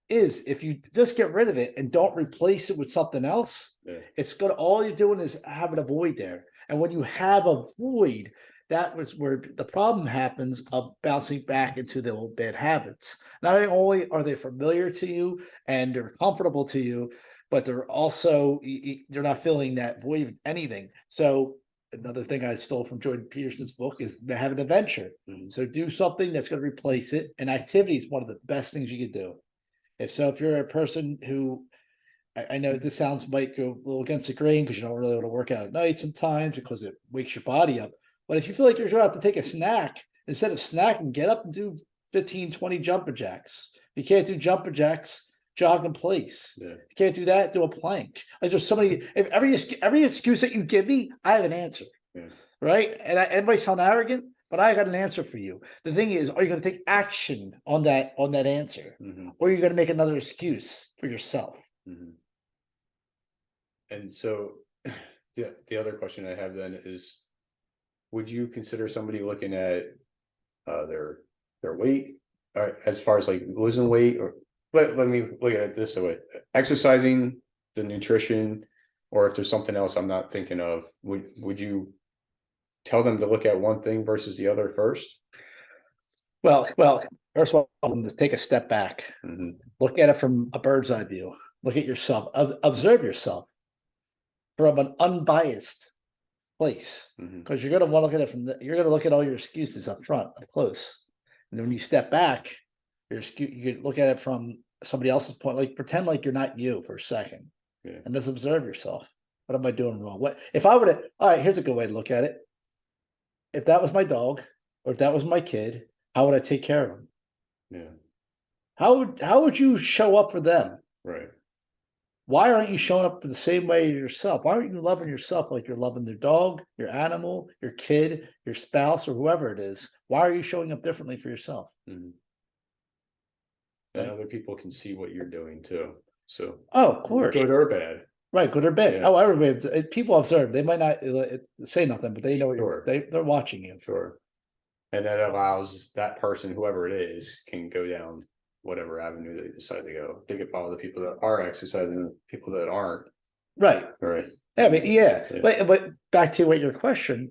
is, if you just get rid of it and don't replace it with something else, it's good. All you're doing is having a void there. And when you have a void, that was where the problem happens of bouncing back into the old bad habits. Not only are they familiar to you and they're comfortable to you, but they're also you're not feeling that void of anything. So another thing I stole from Jordan Peterson's book is to have an adventure. So do something that's going to replace it. And activity is one of the best things you can do. If you're a person who I know this might go a little against the grain because you don't really want to work out at night sometimes because it wakes your body up. But if you feel like you're about to take a snack, instead of snacking, get up and do 15, 20 jumping jacks. If you can't do jumping jacks, jog in place.
Yeah.
If you can't do that, do a plank. Like there's so many, if every excuse that you give me, I have an answer.
Yeah.
Right? And it might sound arrogant, but I got an answer for you. The thing is, are you going to take action on that answer? Or are you going to make another excuse for yourself?
And so the other question I have then is, would you consider somebody looking at their weight as far as like losing weight, or let me look at it this way: exercising, the nutrition, or if there's something else I'm not thinking of, would you tell them to look at one thing versus the other first?
Well, first of all, let's take a step back. Look at it from a bird's eye view. Look at yourself. Observe yourself from an unbiased place, because you're going to want to look at it you're going to look at all your excuses up front, up close, and then when you step back, you can look at it from somebody else's point. Like pretend like you're not you for a second, and just observe yourself. What am I doing wrong? What if I were to? All right, here's a good way to look at it. If that was my dog, or if that was my kid, how would I take care of him?
Yeah.
How would you show up for them?
Right.
Why aren't you showing up the same way yourself? Why aren't you loving yourself like you're loving their dog, your animal, your kid, your spouse, or whoever it is? Why are you showing up differently for yourself?
And other people can see what you're doing too. So,
of course,
good or bad.
Right, good or bad.
Yeah.
Oh, everybody, people observe. They might not say nothing, but they know they're watching you.
Sure. And that allows that person, whoever it is, can go down whatever avenue they decide to go. They can follow the people that are exercising, the people that aren't.
Right.
Right.
Yeah, but back to your question,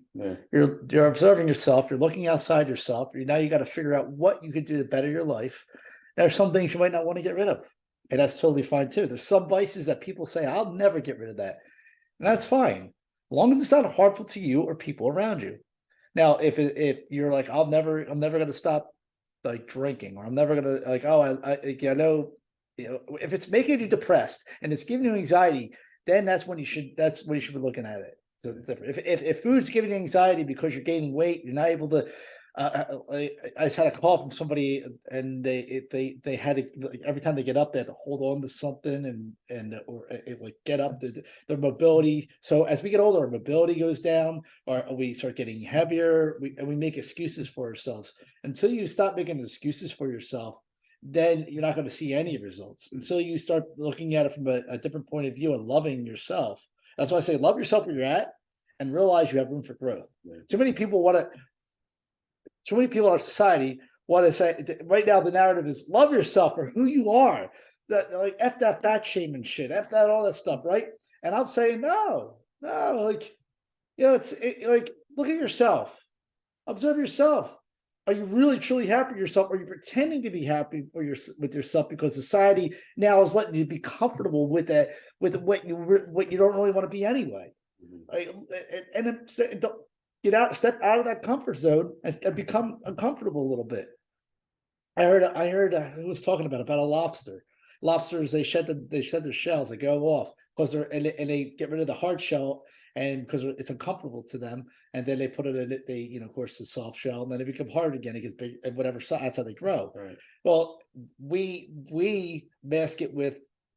you're observing yourself, you're looking outside yourself. Now you got to figure out what you could do to better your life. There's some things you might not want to get rid of, and that's totally fine too. There's some vices that people say, I'll never get rid of that. And that's fine. As long as it's not harmful to you or people around you. Now, if you're like, I'm never going to stop like drinking, or I'm never going to like, oh, I know, if it's making you depressed and it's giving you anxiety, then that's when you should be looking at it. So it's different. If food's giving you anxiety because you're gaining weight, you're not able to. I just had a call from somebody, and they had to, like, every time they get up, they have to hold on to something, and or like get up. Their mobility. So as we get older, our mobility goes down, or we start getting heavier, and we make excuses for ourselves. Until you stop making excuses for yourself, then you're not going to see any results. Until you start looking at it from a different point of view and loving yourself. That's why I say love yourself where you're at, and realize you have room for growth.
Right.
Too many people in our society want to say right now the narrative is love yourself for who you are. That like F that fat shaming shit, F that all that stuff, right? And I'm saying no, like, it's like, look at yourself, observe yourself. Are you really truly happy with yourself? Or are you pretending to be happy with yourself because society now is letting you be comfortable with that, with what you don't really want to be anyway? Like, and don't step out of that comfort zone and become uncomfortable a little bit. I heard who was talking about a lobster. Lobsters, they shed their shells, they go off because they get rid of the hard shell, and because it's uncomfortable to them, and then they put it in it. They, of course, the soft shell, and then it becomes hard again. It gets big, and whatever size, that's how they grow.
Right.
Well, we mask it with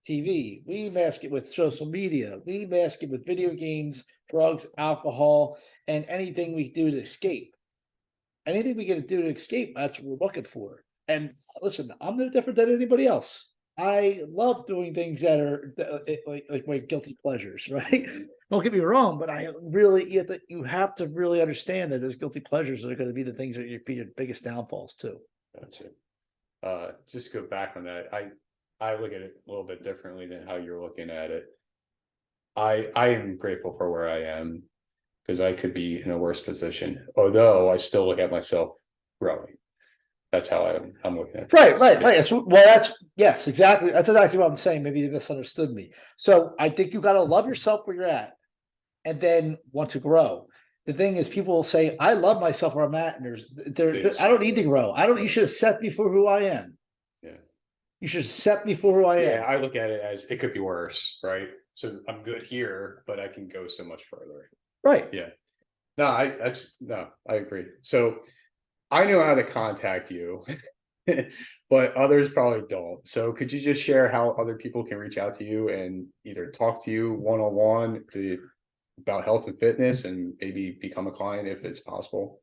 TV, we mask it with social media, we mask it with video games, drugs, alcohol, and anything we do to escape. Anything we get to do to escape, that's what we're looking for. And listen, I'm no different than anybody else. I love doing things that are like my guilty pleasures, right? Don't get me wrong, but you have to really understand that those guilty pleasures are going to be the things that be your biggest downfalls too.
Gotcha. Just go back on that. I look at it a little bit differently than how you're looking at it. I am grateful for where I am, because I could be in a worse position, although I still look at myself growing. That's how I'm looking at it.
Right. So, well, yes, exactly. That's exactly what I'm saying. Maybe you misunderstood me. So I think you got to love yourself where you're at, and then want to grow. The thing is, people will say, "I love myself where I'm at," and I don't need to grow. You should accept me for who I am.
Yeah.
You should accept me for who I am.
Yeah, I look at it as it could be worse, right? So I'm good here, but I can go so much further.
Right.
Yeah. No, I agree. So I know how to contact you, but others probably don't. So could you just share how other people can reach out to you and either talk to you one-on-one about health and fitness, and maybe become a client if it's possible?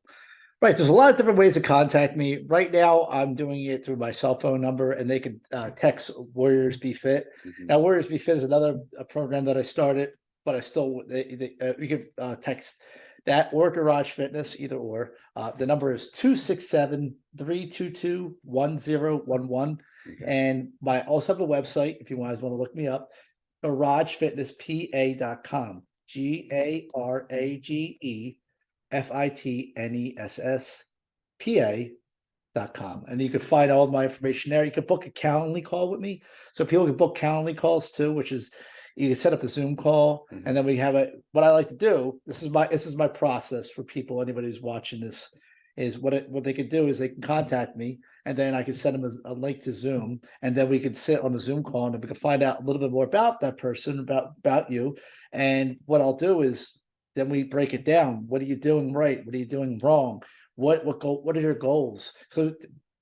Right. There's a lot of different ways to contact me. Right now, I'm doing it through my cell phone number, and they can text Warriors Be Fit.
Mhm.
Now, Warriors Be Fit is another program that I started, but I still, you can text that or Garage Fitness, either or. The number is 267-322-1011.
Okay.
And I also have a website if you guys want to look me up, garagefitnesspa.com. GARAGEFITNESSPA.com. And you can find all my information there. You can book a Calendly call with me. So people can book Calendly calls too, which is you can set up a Zoom call, and then we have what I like to do. This is my process for people. Anybody who's watching this is what they could do is they can contact me, and then I can send them a link to Zoom, and then we can sit on the Zoom call, and we can find out a little bit more about that person, about you. And what I'll do is then we break it down. What are you doing right? What are you doing wrong? What are your goals? So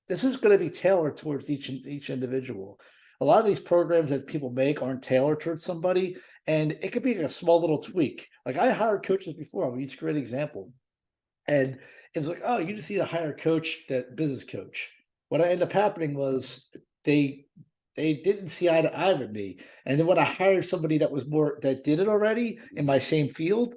this is going to be tailored towards each individual. A lot of these programs that people make aren't tailored towards somebody, and it could be like a small little tweak. Like I hired coaches before. I'll use a great example. And it's like, oh, you just need to hire a coach, that business coach. What ended up happening was they didn't see eye to eye with me. And then when I hired somebody that did it already in my same field,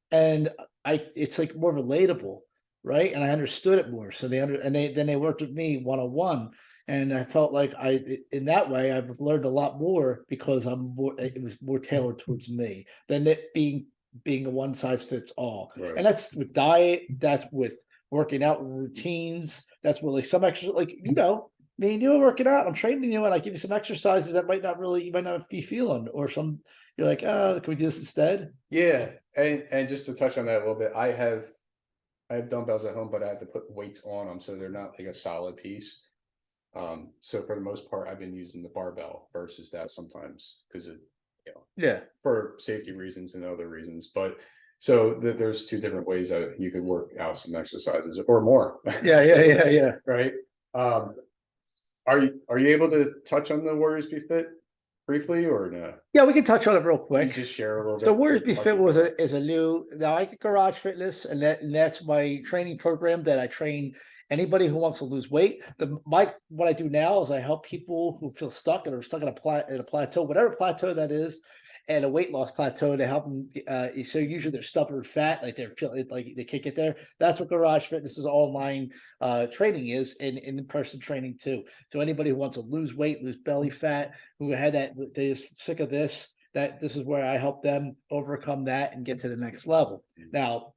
and it's like more relatable, right? And I understood it more. So then they worked with me one-on-one. And I felt like in that way, I've learned a lot more because it was more tailored towards me than it being a one size fits all.
Right.
And that's with diet, that's with working out routines, that's with like some extra, like, me and you are working out. I'm training you, and I give you some exercises that you might not be feeling, or some you're like, oh, can we do this instead?
Yeah, and just to touch on that a little bit, I have dumbbells at home, but I have to put weights on them so they're not like a solid piece. So for the most part, I've been using the barbell versus that sometimes because it,
Yeah,
for safety reasons and other reasons. But so there's two different ways that you could work out some exercises or more.
yeah.
Right. Um, are you able to touch on the Warriors Be Fit briefly or no?
Yeah, we can touch on it real
You
quick.
just share a little
So
bit.
Warriors Be
how
Fit
you
was
feel.
is a new now I get Garage Fitness, and that's my training program that I train anybody who wants to lose weight. What I do now is I help people who feel stuck and are stuck in a plateau, whatever plateau that is, and a weight loss plateau, to help them. So usually they're stubborn fat, like they're feeling like they can't get there. That's what Garage Fitness is online training is, and in-person training too. So anybody who wants to lose weight, lose belly fat, who had that, they're sick of this, that this is where I help them overcome that and get to the next level. Now,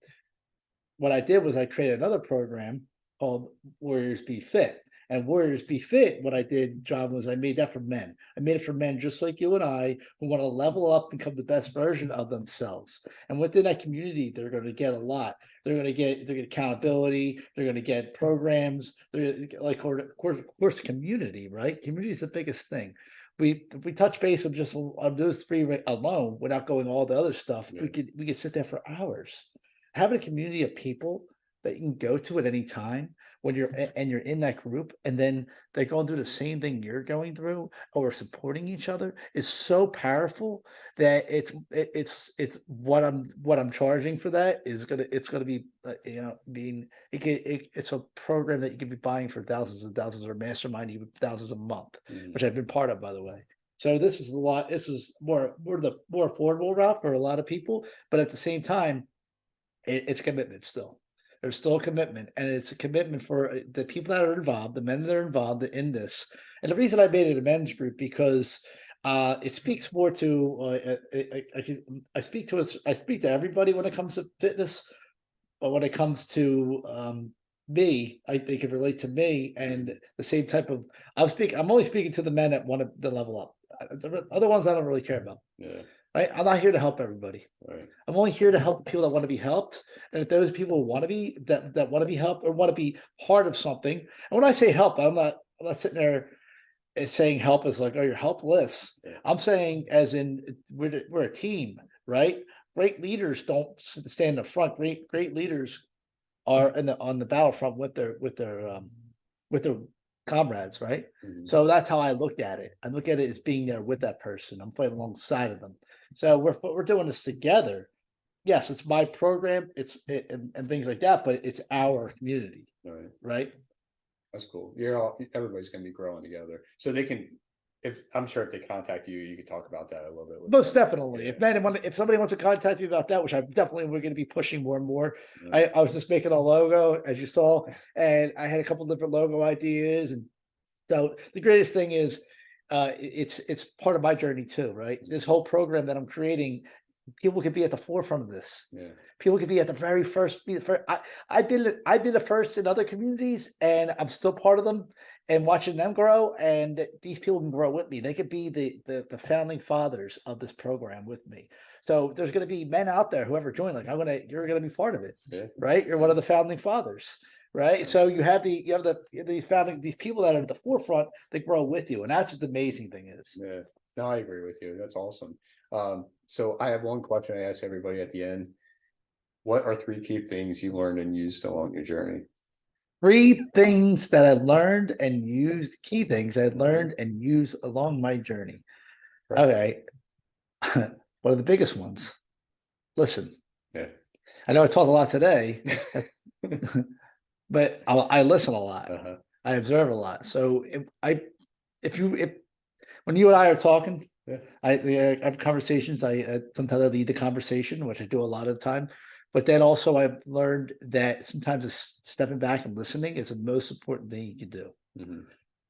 what I did was I created another program called Warriors Be Fit. And Warriors Be Fit, what I did, John, was I made that for men. I made it for men just like you and I, who want to level up and become the best version of themselves. And within that community, they're going to get a lot. They're going to get accountability. They're going to get programs. They're like, of course, community, right? Community is the biggest thing. We touch base on just on those three alone without going all the other stuff.
Yeah.
We could sit there for hours. Having a community of people that you can go to at any time when you're in that group, and then they're going through the same thing you're going through, or supporting each other, is so powerful that it's what I'm charging for that is it's gonna be it's a program that you can be buying for thousands and thousands, or mastermind even thousands a month, which I've been part of, by the way. So this is a lot. This is the more affordable route for a lot of people, but at the same time, it's a commitment still. There's still a commitment, and it's a commitment for the people that are involved, the men that are involved in this. And the reason I made it a men's group, because it speaks more to I speak to everybody when it comes to fitness, but when it comes to me, they can relate to me, and the same type of I'm only speaking to the men that want to level up. The other ones I don't really care about.
Yeah.
Right? I'm not here to help everybody.
Right.
I'm only here to help the people that want to be helped. And if those people want to be that want to be helped or want to be part of something, and when I say help, I'm not sitting there and saying help as like, oh, you're helpless.
Yeah.
I'm saying as in we're a team, right? Great leaders don't stand in the front. Great leaders are on the battlefront with their comrades, right? So that's how I look at it. I look at it as being there with that person. I'm playing alongside of them. So we're doing this together. Yes, it's my program, and things like that, but it's our community,
Right.
right?
That's cool. Everybody's going to be growing together, so they can. I'm sure if they contact you, you could talk about that a little bit.
Most definitely.
Yeah.
If somebody wants to contact me about that, which we're going to be pushing more and more.
Yeah.
I was just making a logo, as you saw, and I had a couple different logo ideas, and so the greatest thing is, it's part of my journey too, right? This whole program that I'm creating, people could be at the forefront of this.
Yeah.
People could be at the very first. Be the first. I've been the first in other communities, and I'm still part of them, and watching them grow. And these people can grow with me. They could be the founding fathers of this program with me. So there's going to be men out there, whoever joined, like you're going to be part of it,
Yeah.
right? You're one of the founding fathers. Right. So you have these people that are at the forefront that grow with you. And that's what the amazing thing is.
Yeah. No, I agree with you. That's awesome. So I have one question I ask everybody at the end. What are 3 key things you learned and used along your journey?
3 things that I learned and used, key things I learned and used along my journey.
Right.
Okay. One of the biggest ones. Listen.
Yeah.
I know I talked a lot today, but I listen a lot. I observe a lot. So when you and I are talking,
yeah.
I have conversations. Sometimes I lead the conversation, which I do a lot of the time. But then also I've learned that sometimes stepping back and listening is the most important thing you can do.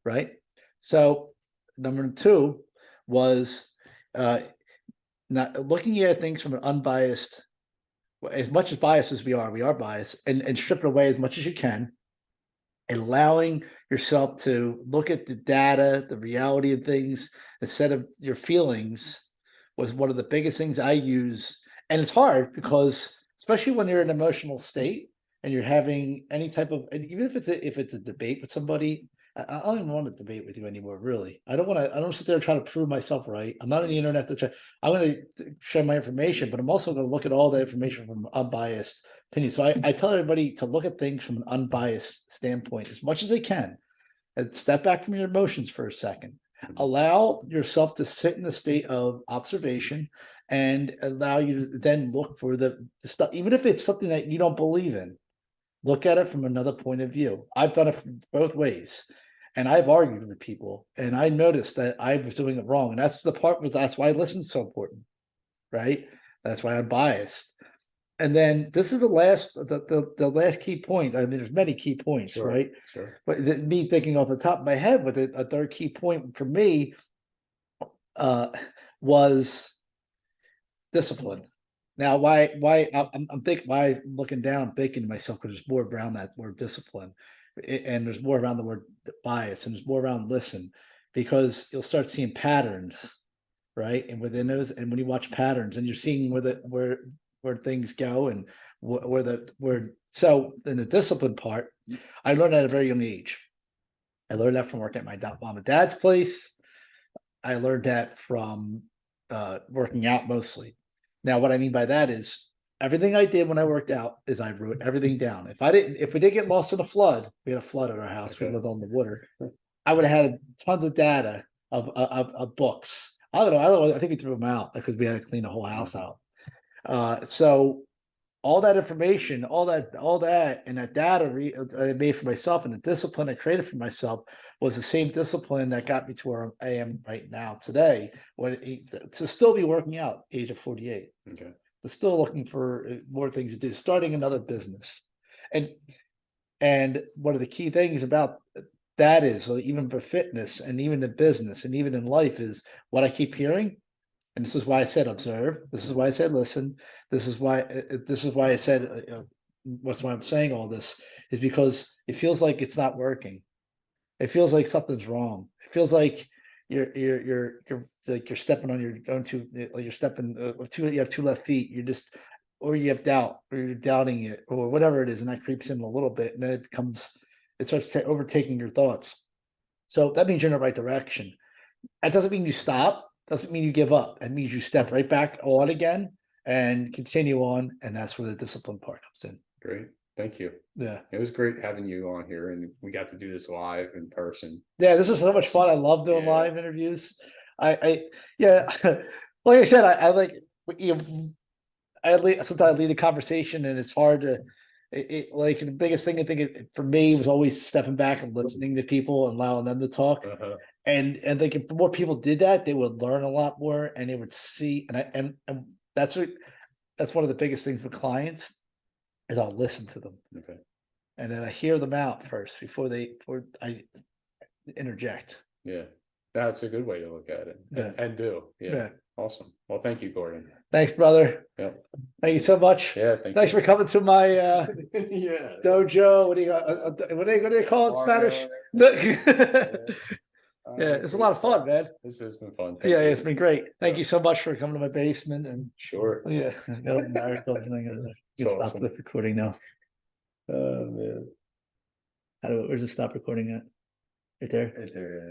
Right. So number 2 was not looking at things from an unbiased, as much as biased as we are biased, and strip it away as much as you can, and allowing yourself to look at the data, the reality of things, instead of your feelings, was one of the biggest things I use. And it's hard because, especially when you're in an emotional state and you're having any type of, and even if it's a debate with somebody, I don't even want to debate with you anymore. Really, I don't want to. I don't sit there trying to prove myself right. I'm not on the internet to try. I'm going to share my information, but I'm also going to look at all the information from an unbiased opinion. So I tell everybody to look at things from an unbiased standpoint as much as they can, and step back from your emotions for a second. Allow yourself to sit in the state of observation, and allow you to then look for the stuff, even if it's something that you don't believe in. Look at it from another point of view. I've done it both ways, and I've argued with people, and I noticed that I was doing it wrong. And that's the part was that's why listening's so important, right? That's why I'm biased. And then this is the last key point. I mean, there's many key points,
Sure,
right?
sure.
But me thinking off the top of my head, with a third key point for me uh, was discipline. Now, I'm thinking, why I'm looking down, I'm thinking to myself, because there's more around that word discipline, and there's more around the word bias, and there's more around listen, because you'll start seeing patterns, right? And within those, and when you watch patterns, and you're seeing where things go, and where so in the discipline part, I learned at a very young age. I learned that from working at my mom and dad's place. I learned that from working out mostly. Now, what I mean by that is everything I did when I worked out is I wrote everything down. If we did get lost in a flood, we had a flood at our house. We
Okay.
lived on the water. I would have had tons of data of books. I don't know. I don't know. I think we threw them out because we had to clean the whole house out. So all that information, all that, and that data I made for myself, and the discipline I created for myself was the same discipline that got me to where I am right now today. To still be working out, age of 48,
Okay.
but still looking for more things to do, starting another business, and one of the key things about that is, so even for fitness and even in business and even in life, is what I keep hearing. And this is why I said observe. This is why I said listen. This is why I said what's why I'm saying all this is because it feels like it's not working. It feels like something's wrong. It feels like you're like you're stepping on your own two. Like you're stepping two. You have two left feet. You're just, or you have doubt, or you're doubting it, or whatever it is, and that creeps in a little bit, and then it starts overtaking your thoughts. So that means you're in the right direction. That doesn't mean you stop, doesn't mean you give up. It means you step right back on again and continue on, and that's where the discipline part comes in.
Great. Thank you.
Yeah.
It was great having you on here, and we got to do this live in person.
Yeah, this is so much fun. I love doing
Yeah.
live interviews. Yeah, like I said, I like, you know, sometimes I lead a conversation, and it's hard to like the biggest thing I think for me was always stepping back and listening to people and allowing them to talk. And like if more people did that, they would learn a lot more, and they would see. And that's one of the biggest things with clients is I'll listen to them,
Okay.
and then I hear them out first before I interject.
Yeah. That's a good way to look at it.
Yeah.
And do. Yeah.
Yeah.
Awesome. Well, thank you, Gordon.
Thanks, brother.
Yeah.
Thank you so much.
Yeah.
Thanks for coming to my
yeah.
dojo. What do you got? What do they call it in Spanish? Yeah, it's a lot of fun, man.
This has been fun.
Yeah, it's been great. Thank you so much for coming to my basement. And
Sure.
yeah, stop
Awesome.
the recording now.
Oh man.
Where's the stop recording at? Right there.
Right there. Yeah.